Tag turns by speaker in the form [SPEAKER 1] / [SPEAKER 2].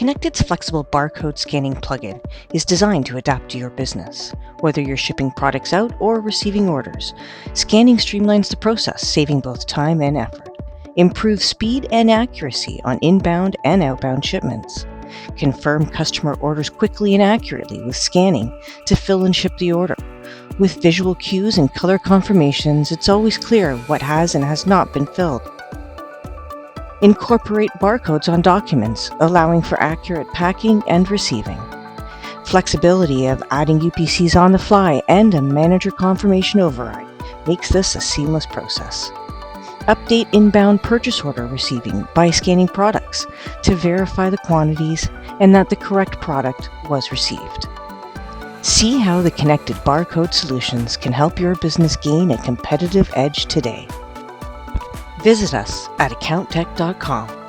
[SPEAKER 1] Connected's flexible barcode scanning plugin is designed to adapt to your business. Whether you're shipping products out or receiving orders, scanning streamlines the process, saving both time and effort. Improve speed and accuracy on inbound and outbound shipments. Confirm customer orders quickly and accurately with scanning to fill and ship the order. With visual cues and color confirmations, it's always clear what has and has not been filled. Incorporate barcodes on documents, allowing for accurate packing and receiving. Flexibility of adding UPCs on the fly and a manager confirmation override makes this a seamless process. Update inbound purchase order receiving by scanning products to verify the quantities and that the correct product was received. See how the connected barcode solutions can help your business gain a competitive edge today. Visit us at accounttech.com.